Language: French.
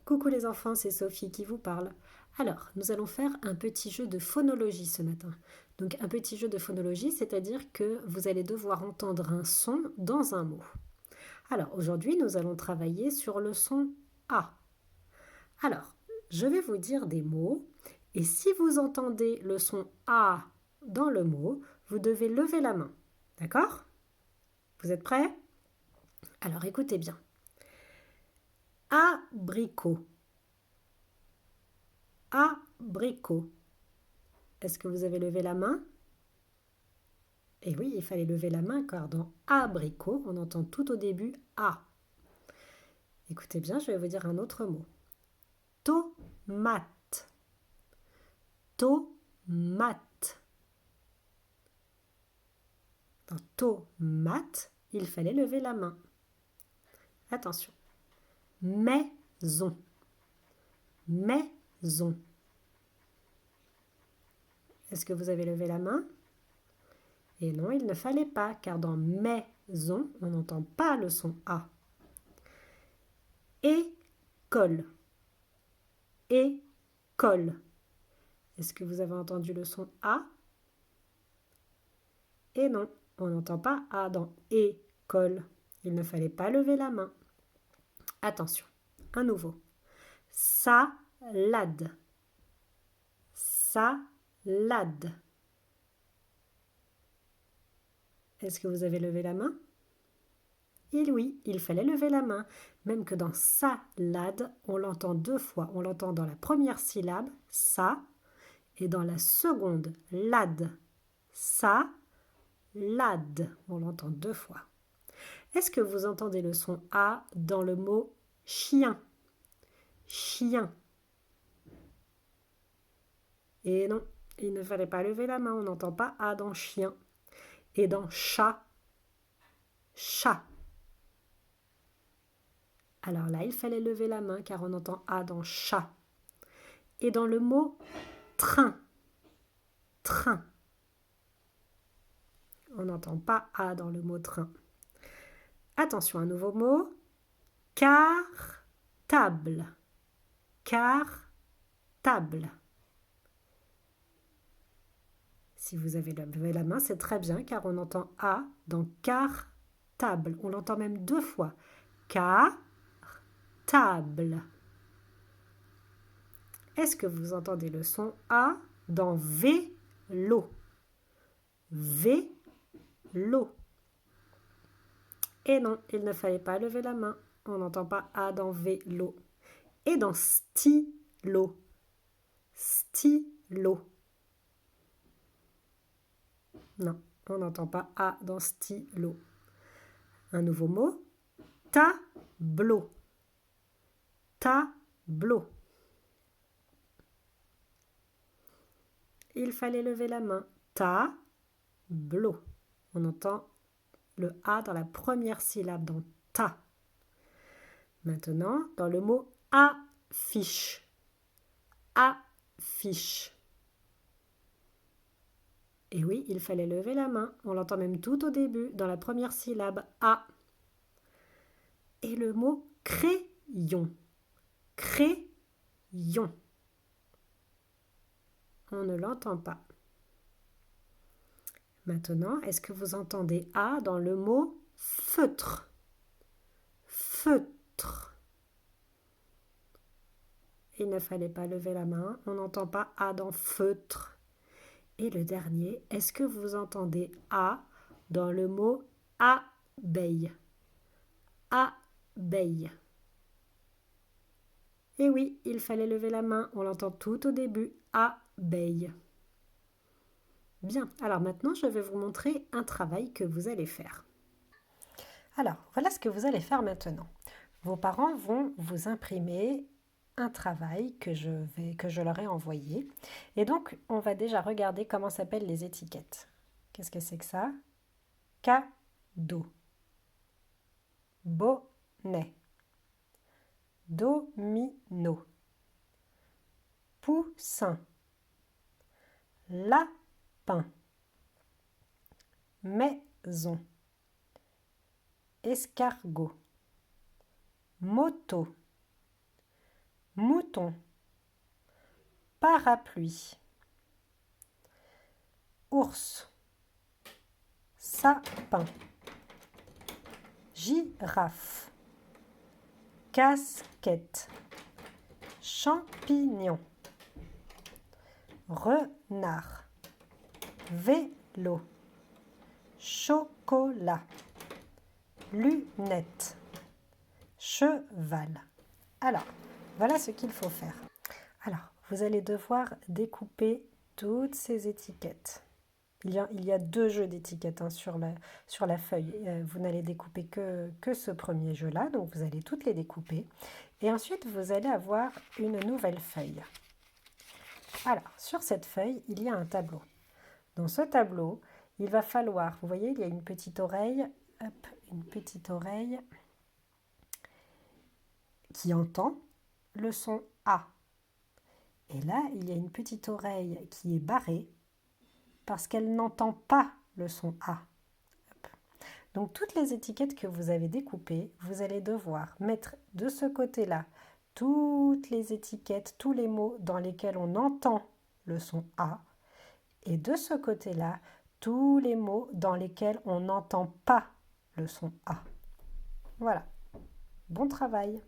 Coucou les enfants, c'est Sophie qui vous parle. Alors, nous allons faire un petit jeu de phonologie ce matin. Donc un petit jeu de phonologie, c'est-à-dire que vous allez devoir entendre un son dans un mot. Alors aujourd'hui, nous allons travailler sur le son A. Alors, je vais vous dire des mots et si vous entendez le son A dans le mot, vous devez lever la main. D'accord? Vous êtes prêts? Alors écoutez bien. Abricot. Abricot. Est-ce que vous avez levé la main? Eh oui, il fallait lever la main car dans abricot, on entend tout au début A. Écoutez bien, je vais vous dire un autre mot. Tomate. Tomate. Dans tomate, il fallait lever la main. Attention. Maison. Maison. Est-ce que vous avez levé la main? Et non, il ne fallait pas, car dans maison, on n'entend pas le son A. École. École. Est-ce que vous avez entendu le son A? Et non, on n'entend pas A dans école. Il ne fallait pas lever la main. Attention, un nouveau. Salade. Salade. Est-ce que vous avez levé la main? Et oui, il fallait lever la main. Même que dans salade, on l'entend deux fois. On l'entend dans la première syllabe, sa, et dans la seconde, lad. Sa, lad. On l'entend deux fois. Est-ce que vous entendez le son A dans le mot chien? Chien. Et non, il ne fallait pas lever la main. On n'entend pas A dans chien. Et dans chat, chat. Alors là, il fallait lever la main car on entend A dans chat. Et dans le mot train, train. On n'entend pas A dans le mot train. Attention, un nouveau mot. Cartable. Cartable. Si vous avez levé la main, c'est très bien car on entend A dans cartable. On l'entend même deux fois. Cartable. Est-ce que vous entendez le son A dans vélo? Vélo. Et non, il ne fallait pas lever la main. On n'entend pas A dans vélo. Et dans stylo. Stylo. Non, on n'entend pas A dans stylo. Un nouveau mot. Tableau. Tableau. Il fallait lever la main. Tableau. On entend le A dans la première syllabe, dans ta. Maintenant, dans le mot affiche. Affiche. Et oui, il fallait lever la main. On l'entend même tout au début, dans la première syllabe, A. Et le mot crayon. Crayon. On ne l'entend pas. Maintenant, est-ce que vous entendez A dans le mot feutre? Feutre. Il ne fallait pas lever la main. On n'entend pas A dans feutre. Et le dernier, est-ce que vous entendez A dans le mot abeille? Abeille. Et oui, il fallait lever la main. On l'entend tout au début. Abeille. Bien, alors maintenant, je vais vous montrer un travail que vous allez faire. Alors, voilà ce que vous allez faire maintenant. Vos parents vont vous imprimer un travail que je leur ai envoyé. Et donc, on va déjà regarder comment s'appellent les étiquettes. Qu'est-ce que c'est que ça? Cadeau. Bonnet. Domino. Poussin. Lapin. Maison. Escargot. Moto. mouton, parapluie, ours, sapin, girafe, casquette, champignon, renard, vélo, chocolat, lunettes, cheval. Alors, voilà ce qu'il faut faire. Alors, vous allez devoir découper toutes ces étiquettes. Il y a 2 jeux d'étiquettes sur la feuille. Vous n'allez découper que ce premier jeu-là, donc vous allez toutes les découper. Et ensuite, vous allez avoir une nouvelle feuille. Alors, sur cette feuille, il y a un tableau. Dans ce tableau, il va falloir, vous voyez, il y a une petite oreille, hop, une petite oreille qui entend le son A. Et là, il y a une petite oreille qui est barrée parce qu'elle n'entend pas le son A. Donc toutes les étiquettes que vous avez découpées, vous allez devoir mettre de ce côté-là toutes les étiquettes, tous les mots dans lesquels on entend le son A, et de ce côté-là, tous les mots dans lesquels on n'entend pas le son A. Voilà. Bon travail!